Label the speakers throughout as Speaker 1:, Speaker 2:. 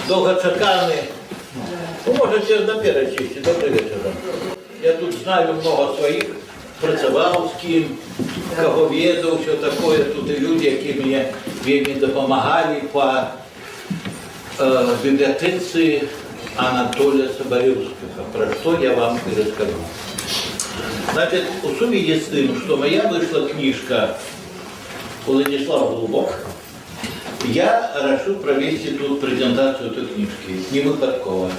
Speaker 1: Довгочеканий. Ну, можете наперед сісти. Добрий вечір. Я тут знаю много своїх, працював з ким, кого ведав, все таке. Тут і люди, які мені допомагали по библиотеці Анатолія Соболевского, про що я вам і розкажу. Значить, у сумі з тим, що моя вийшла книжка Владислав Глубок, я решил провести тут презентацию этой книжки, не выпадково.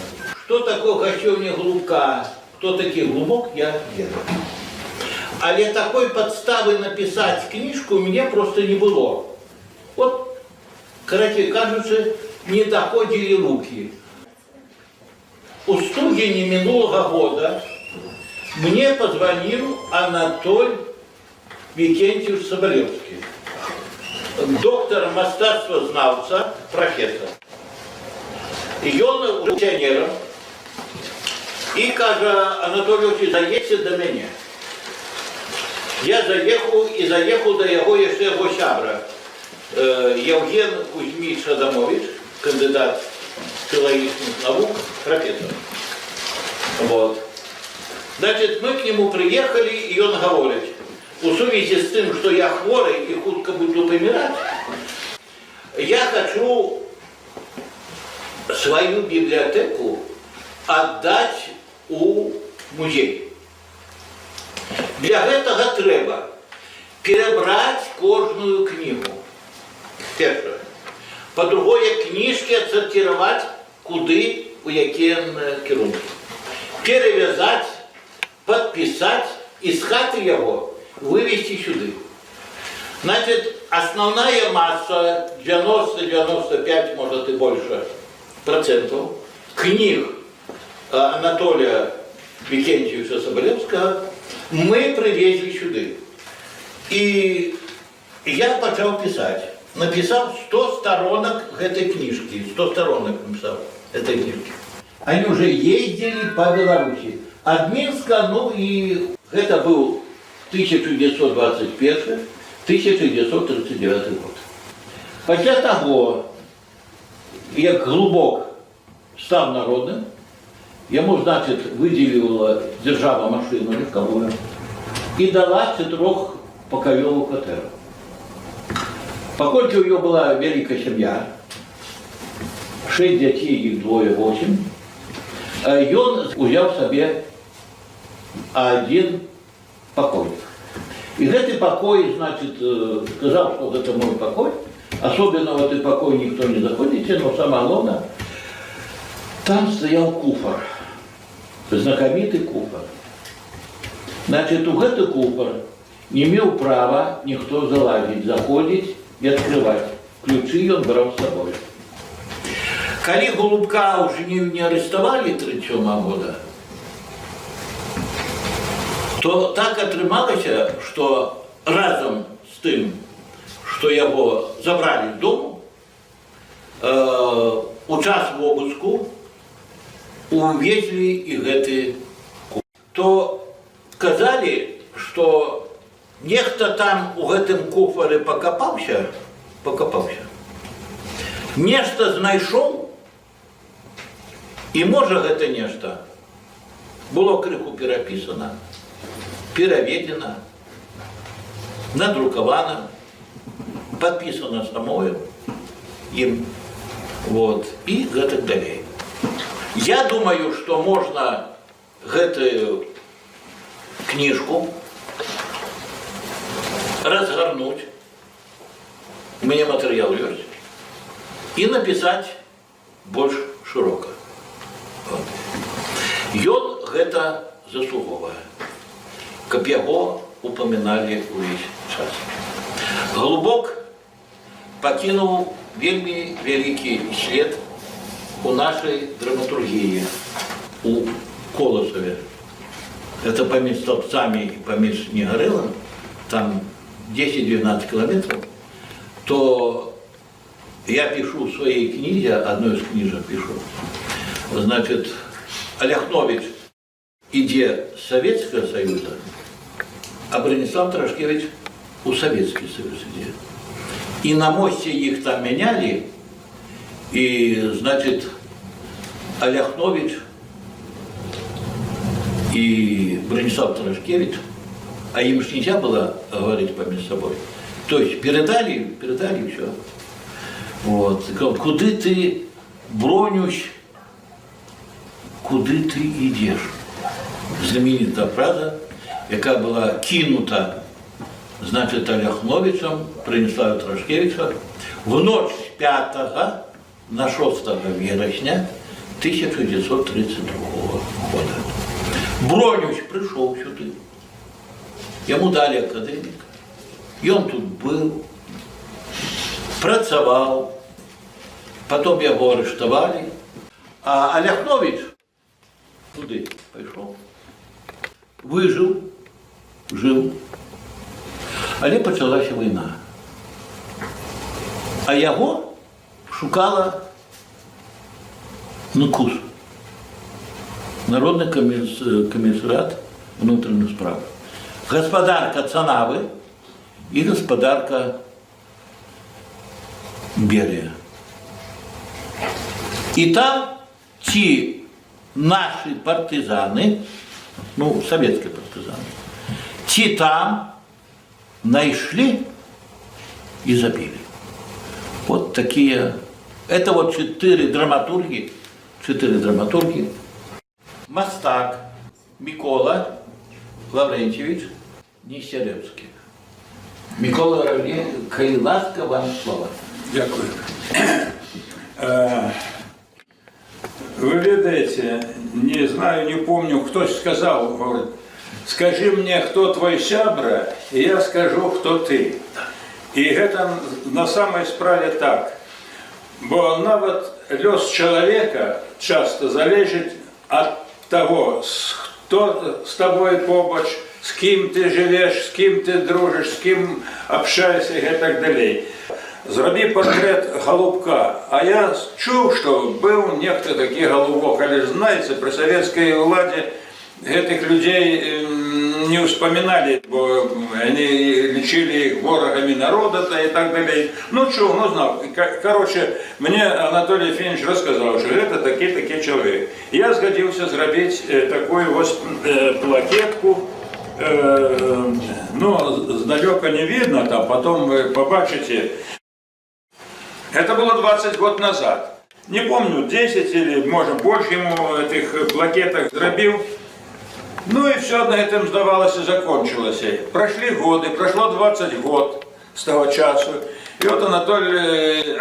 Speaker 1: Что такое гощевня Глубка, кто такий Глубок, я веду. Але такой подставы написать книжку у меня просто не было. Вот, короче, кажется, не доходили руки. У студени минулого года мне позвонил Анатолий Викентьевич Соболевский. Доктор мастацтвознавца, профессор. И он пенсионером. И каже, Анатолій, заїдьте до мене. Я заїхав до його ще його сябра. Євген Кузьміч Адамович, кандидат филологічних наук, профессор. Вот. Значит, мы к нему приехали, и он говорит, у связи с тем, что я хворый и худко буду помирать, я хочу свою библиотеку отдать у музей. Для этого треба перебрать кожную книгу. Первое. По-другое, книжки отсортировать, куды, у які керунки. Перевязать, подписать, и с хаты его вывести сюда. Значит, основная масса, 90-95, может и больше процентов, книг Анатолия Викентьевича Соболевского мы привезли сюда. И я начал писать. Написал 100 сторонок этой книжки. 100 сторонок написал этой книжки. Они уже ездили по Беларуси. От Минска, ну и это был 1921-1939 год. Після того, як Глубок став народним, йому, значить, виділила держава машину легковую і дала 4-покойову квартиру. Поскольку у нього була велика сім'я, 6 дітей, їх 2, 8, він взяв собі один покой. И этот покой, значит, сказал, что это мой покой. Особенно в этот покой никто не заходите, но самое главное, там стоял куфар, знакомитый куфар. Значит, у этого куфар не имел права никто залазить, заходить и открывать. Ключи он брал с собой. Коли Голубка уже не арестовали 1937 года, то так атрымалася, што разам з тым, што яго забралі з дому, у час вобыску увезлі і гэты куфар. То казалі, што нехта там у гэтым куфары пакапаўся, нешта знайшоў, і можа гэта нешта было крыху перапісана, переведено, надрукавано, подписано самою им, вот, и так далее. Я думаю, что можно эту книжку разгорнуть, у меня материал есть, и написать больше широко. Вот. И он это заслуговывает, как его упоминали увесь час. Глубок покинул вельми великий след у нашей драматургии, у Колосове. Это поміж Столбцами и поміж Негорелом, там 10-12 километров, то я пишу в своей книге, одной из книжек пишу, значит, Оляхнович иде с Советского Союза, а Бронислав Трошкевич у Советский Союз иде. И на мосте их там меняли, И, значит, Оляхнович и Бронислав Тарашкевич, а им же нельзя было говорить поміж собой. То есть передали все. Вот. Куди ти, Бронюсь, куди ти йдеш? Знаменита фраза, яка була кинута, значить, Оляхновичем, Брониславом Тарашкевичем, в ночь з 5 на 6 вересня 1932 года. Бронюсь прийшов сюди, йому дали академік, і він тут був, працював, потім його арештували, а Оляхнович туди пішов, вижив, жив, але почалася війна. А його шукала НКУС, Народний комісаріат внутрішніх справ. Господарка Цанави і господарка Берія. І там ті наші партизани, ну, совєтські партизани, ті там нашли и забили. Вот такие. Это вот 4 драматурги. Мастак Микола Лаврентьевич Нестеревский. Микола Лаврентьевич, ласка, вам слово.
Speaker 2: Дякую. Вы видите, не знаю, не помню, кто сказал, говорит, скажи мне, кто твой сябра, и я скажу, кто ты. И это на самой справе так. Бо навіть лёс человека часто залежит от того, кто с тобой побач, с кем ты живешь, с кем ты дружишь, с кем общаешься и так далее. Зроби портрет Голубка. А я чув, что был некто такий Голубок, але знаете, при советской владе этих людей не вспоминали, бо они лечили их ворогами народа и так далее. Ну что, ну знал. Короче, мне Анатолий Ефимович рассказал, что это такой человек. Я сгодился сделать такую вот плакетку. Ну, сдалека не видно, там потом вы побачите. Это было 20 год назад. Не помню, 10 или, может, больше ему этих плакеток зробил. Ну и все на этом, сдавалось, и закончилось. Прошли годы, прошло 20 год с того часу. И вот Анатолий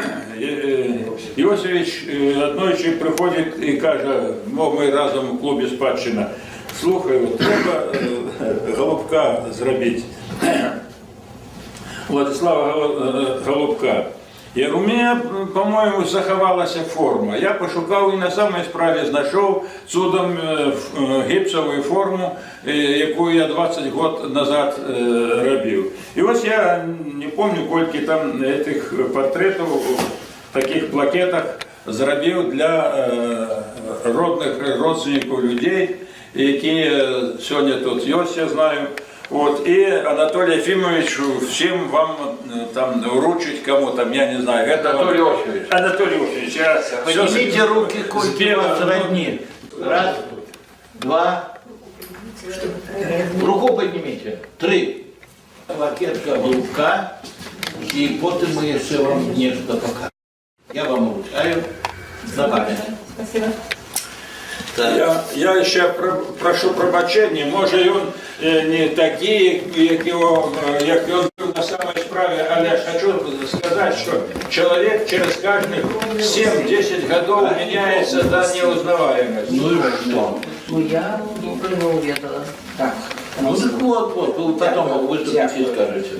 Speaker 2: Иосифович одночі приходит и каже, мы разом у клубе «Спадщина», слухай, вот, треба Голубка зробити. Владислава Голубка. Я говорю, у меня, по-моему, заховалась форма. Я пошукав і на самій справі знайшов чудом гіпсову форму, яку я 20 років назад робив. І ось я не пам'ятаю, скільки там цих портретів в таких плакетах зробив для родственників людей, які сьогодні тут є, я знаю. Вот, и Анатолий Ефимович всем вам там вручить, кому там, я не знаю, это
Speaker 1: Анатолий Иосифович.
Speaker 2: Анатолий Иосифович, я
Speaker 1: поднимите руки, сколько вас родни. Раз, два. Руку поднимите. 3. Плакетка Голубка. И потом мы еще вам нечто покажем. Я вам вручаю за память.
Speaker 3: Спасибо.
Speaker 2: Я ще прошу пробачення, може він не такий, як він був на самій справі, але хочу сказати, що чоловік через кожних 7-10 років міняється до неузнаваємості.
Speaker 1: Ну и что?
Speaker 3: Ну я не увидела. Так.
Speaker 1: Ну так вот, вы потом выступите и скажете.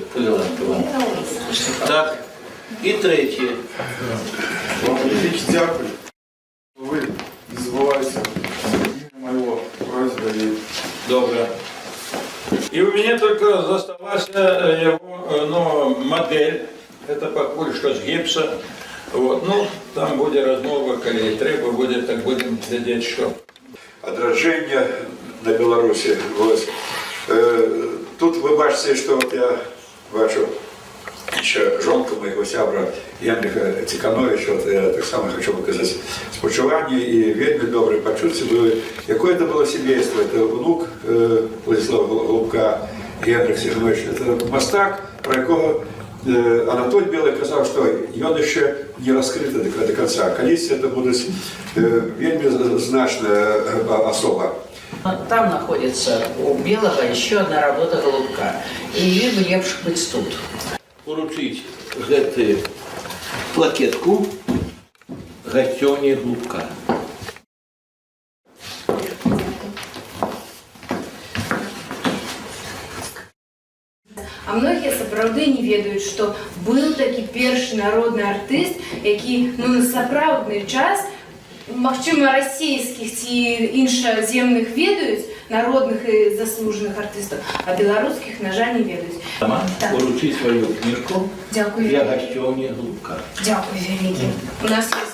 Speaker 1: Так, и третье.
Speaker 4: Дякую. Ви не забувайте моего просьба и
Speaker 2: Добре. И у меня только засталась его модель, это пока что с гипса. Вот. Ну, там будет размова, коли треба будет, так будем глядеть, что.
Speaker 4: Отраження на Білорусі. Ось. Тут ви бачите, що я бачу ще жонка моєго сябра Янриха Цікановича, от я так само хочу виказати спочивання і вельми добре почуття були. Яке це було сімейство? Це внук Владислава Голубка, Янрих Ціканович, це мастак, про якого Анатолій Білий казав, що він ще не розкритий до кінця. Колись це буде вельми значна особа.
Speaker 3: Там находится у Белого еще одна работа Голубка. И ей бы лепше быть тут.
Speaker 1: Поручить гэту плакетку гасцёне Голубка.
Speaker 5: А многія сапраўды не ведаюць, што быў такі першы народны артыст, які на сапраўдны час, магчыма, расійскіх ці іншаземных ведаюць, народных і заслужаных артыстаў, а беларускіх, на жаль, не ведаюць.
Speaker 1: Сама
Speaker 5: Так.
Speaker 1: поручить свою книжку
Speaker 5: Дзякуй
Speaker 1: для
Speaker 5: вялікі.
Speaker 1: гасцёне Голубка.
Speaker 5: Дзякуй вялікі. У нас ёсць